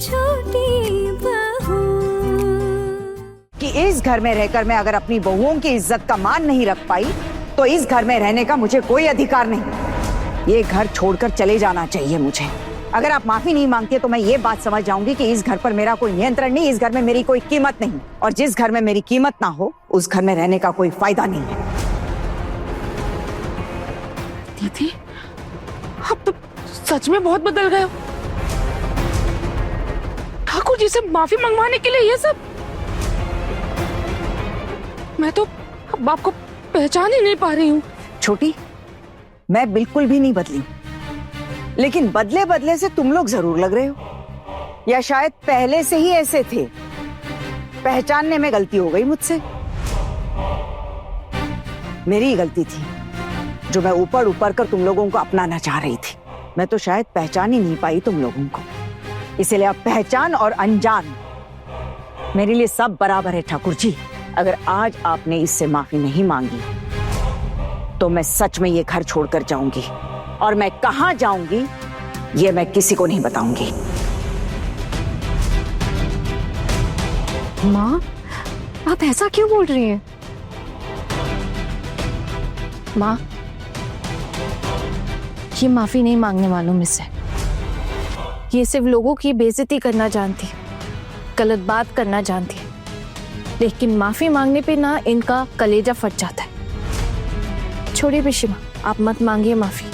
छोटी बहू। कि इस घर में रहकर मैं अगर अपनी बहुओं की इज्जत का मान नहीं रख पाई तो इस घर में रहने का मुझे कोई अधिकार नहीं। ये घर छोड़कर चले जाना चाहिए मुझे। अगर आप माफी नहीं मांगते तो मैं ये बात समझ जाऊंगी कि इस घर पर मेरा कोई नियंत्रण नहीं, इस घर में मेरी कोई कीमत नहीं, और जिस घर में मेरी कीमत ना हो उस घर में रहने का कोई फायदा नहीं है। दीदी, आप तो सच में बहुत बदल गए हो। ठाकुर जी से माफी मंगवाने के लिए ये सब? मैं तो अब आपको पहचान ही नहीं पा रही हूँ। छोटी, मैं बिल्कुल भी नहीं बदली, लेकिन बदले बदले से तुम लोग जरूर लग रहे हो, या शायद पहले से ही ऐसे थे। पहचानने में गलती हो गई मुझसे, मेरी ही गलती थी जो मैं ऊपर ऊपर कर तुम लोगों को अपनाना चाह रही थी। मैं तो शायद पहचान ही नहीं पाई तुम लोगों को, इसलिए अब पहचान और अनजान मेरे लिए सब बराबर है। ठाकुर जी, अगर आज आपने इससे माफी नहीं मांगी तो मैं सच में ये घर छोड़कर जाऊंगी, और मैं कहां जाऊंगी ये मैं किसी को नहीं बताऊंगी। माँ, आप ऐसा क्यों बोल रही हैं? माँ, ये माफी नहीं मांगने वालों में से। ये सिर्फ लोगों की बेइज्जती करना जानती है, गलत बात करना जानती है, लेकिन माफी मांगने पे ना इनका कलेजा फट जाता है। छोड़िए पिशीमा, आप मत मांगिए माफी।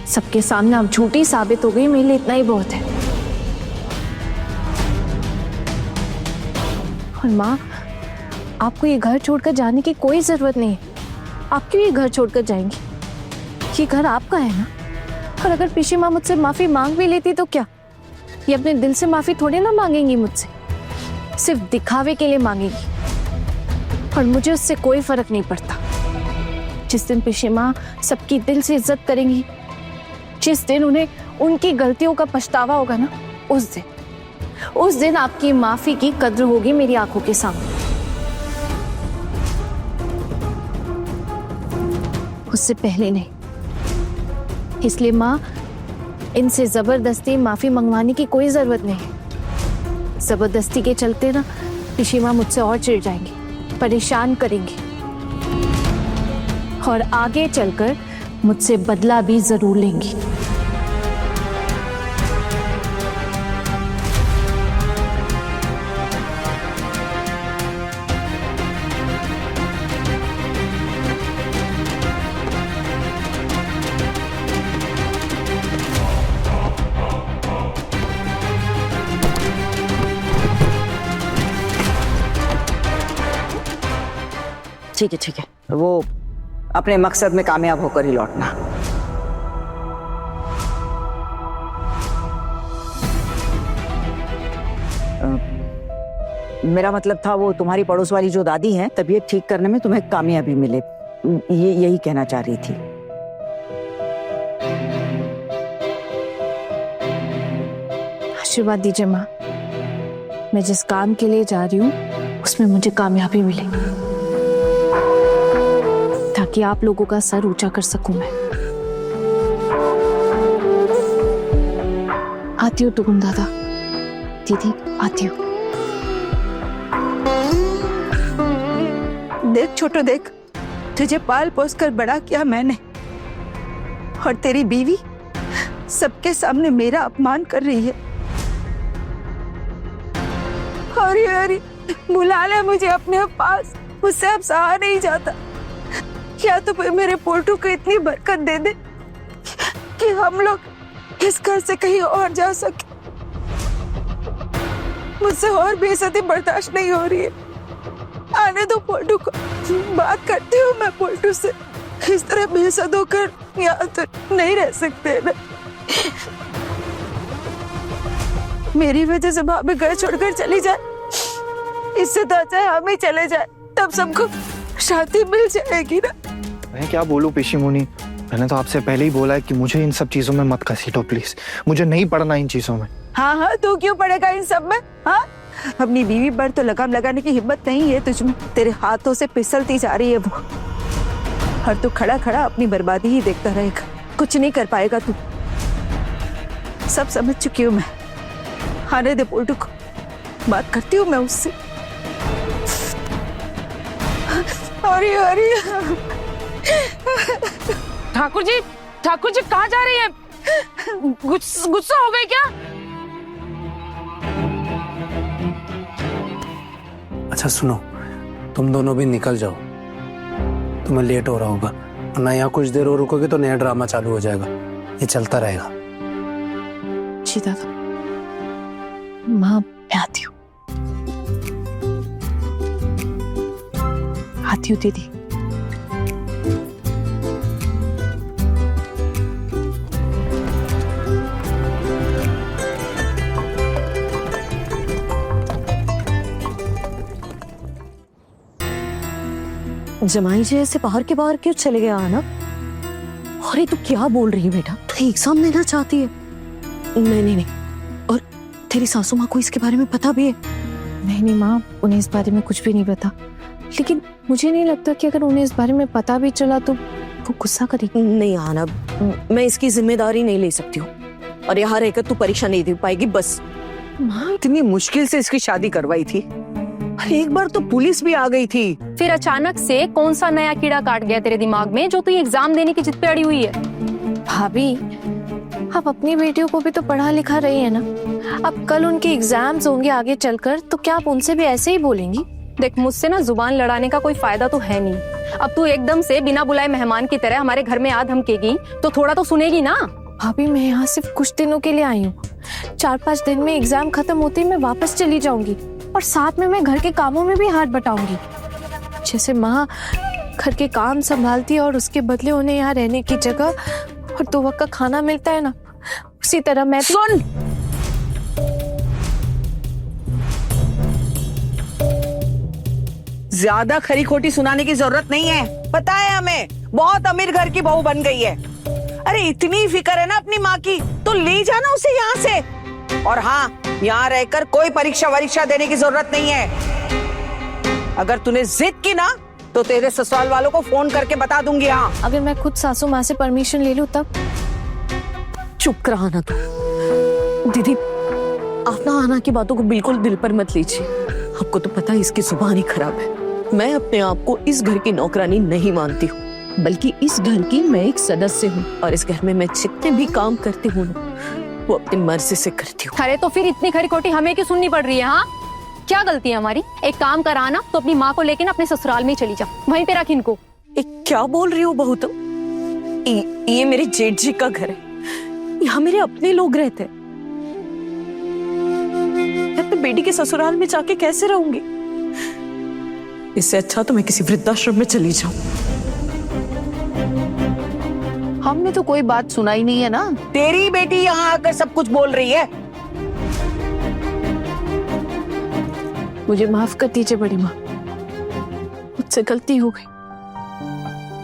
सबके सामने आप झूठी साबित हो गई, मेरे लिए इतना ही बहुत है। और माँ, आपको ये घर छोड़कर जाने की कोई जरूरत नहीं है। आप क्यों ये घर छोड़कर जाएंगी? ये घर आपका है ना। और अगर पिशीमा मुझसे माफी मांग भी लेती तो क्या? ये अपने दिल से माफी थोड़ी ना मांगेंगी मुझसे, सिर्फ दिखावे के लिए मांगेंगी। और मुझे उससे कोई फर्क नहीं पड़ता। जिस दिन पिशीमा सबकी दिल से इज्जत करेंगी, जिस दिन उन्हें उनकी गलतियों का पछतावा होगा ना, उस दिन आपकी माफी की कद्र होगी मेरी आंखों के सामने। उससे पहले नहीं। इसलिए माँ, इनसे जबरदस्ती माफी मंगवाने की कोई जरूरत नहीं है। जबरदस्ती के चलते ना पिशीमा मुझसे और चिढ़ जाएंगी, परेशान करेंगी, और आगे चलकर मुझसे बदला भी जरूर लेंगी। ठीक है ठीक है, वो अपने मकसद में कामयाब होकर ही लौटना। मेरा मतलब था वो तुम्हारी पड़ोस वाली जो दादी हैं, तबीयत ठीक करने में तुम्हें कामयाबी मिले, ये यही कहना चाह रही थी। आशीर्वाद दीजिए माँ, मैं जिस काम के लिए जा रही हूँ उसमें मुझे कामयाबी मिले, ताकि आप लोगों का सर ऊंचा कर सकूं मैं। आती हूँ टुकुन दादा, दीदी आती हूँ। देख छोटू, देख, तुझे पाल पोस कर बड़ा किया मैंने, और तेरी बीवी सबके सामने मेरा अपमान कर रही है। अरे बुला ले मुझे अपने पास, मुझसे अब सहा नहीं जाता। या तो फिर मेरे पोल्टू को इतनी बरकत दे दे कि हम लोग इस घर से कहीं और जा सके। मुझसे और बेइज्जती बर्दाश्त नहीं हो रही है। आने दो पोल्टू को, बात करती हूँ मैं पोल्टू से। इस तरह बेइज्जत होकर यहाँ तो नहीं रह सकते ना। मेरी वजह से भाभी घर छोड़कर चली जाए, इससे तो अच्छा है हम ही चले जाए, तब सबको शांति मिल जाएगी ना। मैं क्या बोलूं पिशीमुनी, मैंने तो आपसे पहले ही बोला है कि मुझे इन सब चीजों में मत घसीटो प्लीज, मुझे नहीं पढ़ना इन चीजों में। हाँ हाँ, तू क्यों पड़ेगा इन सब में? हाँ, अपनी बीवी पर तो लगाम लगाने की हिम्मत नहीं है तुझमें। तेरे हाथों से फिसलती जा रही है वो, और तू खड़ा खड़ा अपनी बर्बादी ही देखता रहेगा, कुछ नहीं कर पाएगा तू। सब समझ चुकी हूँ मैं, आने दे पोल्टू को, बात करती हूँ मैं उससे। अरे अरे ठाकुर जी कहाँ जा रही है? गुस्सा हो गए क्या? अच्छा सुनो, तुम दोनों भी निकल जाओ, तुम्हें लेट हो रहा होगा, वरना यहाँ कुछ देर और रुकोगे तो नया ड्रामा चालू हो जाएगा, ये चलता रहेगा। जी दादा, माँ मैं आती हूँ। आती हूँ दीदी। जमाई जी ऐसे बाहर के बाहर क्यों चले गए आना? अरे तू क्या बोल रही है बेटा? तू एग्जाम देना चाहती है? नहीं। और तेरी सासू माँ को इसके बारे में पता भी है? नहीं माँ, उन्हें इस बारे में कुछ भी नहीं पता, लेकिन मुझे नहीं लगता कि अगर उन्हें इस बारे में पता भी चला तो वो गुस्सा करेगी। नहीं आना, मैं इसकी जिम्मेदारी नहीं ले सकती हूँ, और यहाँ रहकर तू परीक्षा नहीं दे पाएगी बस। माँ इतनी मुश्किल से इसकी शादी करवाई थी, अरे एक बार तो पुलिस भी आ गई थी। फिर अचानक से कौन सा नया कीड़ा काट गया तेरे दिमाग में जो तू एग्जाम देने की जिद पे अड़ी हुई है? भाभी, आप अपनी बेटियों को भी तो पढ़ा लिखा रही है ना। अब कल उनके एग्जाम्स होंगे आगे चलकर, तो क्या आप उनसे भी ऐसे ही बोलेंगी? देख, मुझसे ना जुबान लड़ाने का कोई फायदा तो है नहीं। अब तू एकदम से बिना बुलाए मेहमान की तरह हमारे घर में आ धमकेगी तो थोड़ा तो सुनेगी ना। भाभी, मैं यहाँ सिर्फ कुछ दिनों के लिए आई हूँ। 4-5 दिन में एग्जाम खत्म होते ही मैं वापस चली जाऊंगी, और साथ में मैं घर के कामों में भी हाथ बटाऊंगी। जैसे माँ घर के काम संभालती है और उसके बदले उन्हें यहाँ रहने की जगह और 2 वक्त का खाना मिलता है ना, उसी तरह मैं सुन, ज्यादा खरी खोटी सुनाने की जरूरत नहीं है। पता है हमें, बहुत अमीर घर की बहू बन गई है। अरे इतनी फिक्र है ना अपनी माँ की, तो ले जाना उसे यहाँ से। और हाँ, यहाँ रहकर कोई परीक्षा वरीक्षा देने की जरूरत नहीं है। अगर तूने जिद की ना तो तेरे ससुराल वालों को फोन करके बता दूंगी। हाँ, अगर मैं खुद सासू माँ से परमिशन ले लूं तब? चुप रहा ना तू। दीदी, आप ना आना की बातों को बिल्कुल दिल पर मत लीजिए। आपको तो पता है इसकी जुबान ही खराब है। मैं अपने आप को इस घर की नौकरानी नहीं मानती हूँ, बल्कि इस घर की मैं एक सदस्य हूँ, और इस घर में मैं जितने भी काम करती हूँ वो अपनी मर्जी से करती हूँ। अरे तो फिर इतनी खरी खोटी हमें क्यों सुननी पड़ रही है? हाँ, क्या गलती है हमारी? एक काम कराना तो अपनी माँ को लेकर अपने ससुराल में ही चली जा, वहीं पे रख इनको। क्या बोल रही हो बहू तुम? ये मेरे जेठ जी का घर है, यहाँ मेरे अपने लोग रहते हैं। मैं अपने बेटी के ससुराल में जाके कैसे रहूंगी? इससे अच्छा तो मैं किसी वृद्धाश्रम में चली जाऊं। हमने तो कोई बात सुनाई नहीं है ना। तेरी बेटी यहाँ आकर सब कुछ बोल रही है। मुझे माफ कर दीजिए बड़ी माँ, मुझसे गलती हो गई।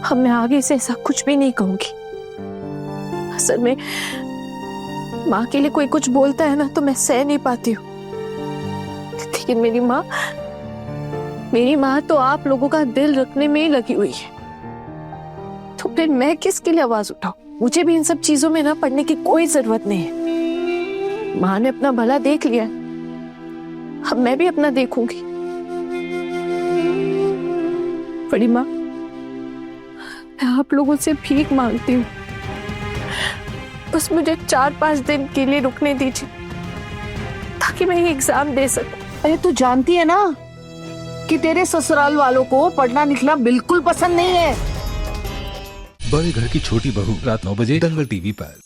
अब मैं आगे से ऐसा कुछ भी नहीं कहूंगी। असल में माँ के लिए कोई कुछ बोलता है ना तो मैं सह नहीं पाती हूँ, लेकिन मेरी माँ तो आप लोगों का दिल रखने में ही लगी हुई है, तो फिर मैं किसके लिए आवाज उठाऊं? मुझे भी इन सब चीजों में ना पड़ने की कोई जरूरत नहीं है। माँ ने अपना भला देख लिया, अब मैं भी अपना देखूंगी। बड़ी माँ, मैं आप लोगों से भीख मांगती हूँ, बस मुझे 4-5 दिन के लिए रुकने दीजिए ताकि मैं ये एग्जाम दे सकूं। अरे तू जानती है ना कि तेरे ससुराल वालों को पढ़ना लिखना बिल्कुल पसंद नहीं है। बड़े घर की छोटी बहू, रात 9 बजे दंगल टीवी पर।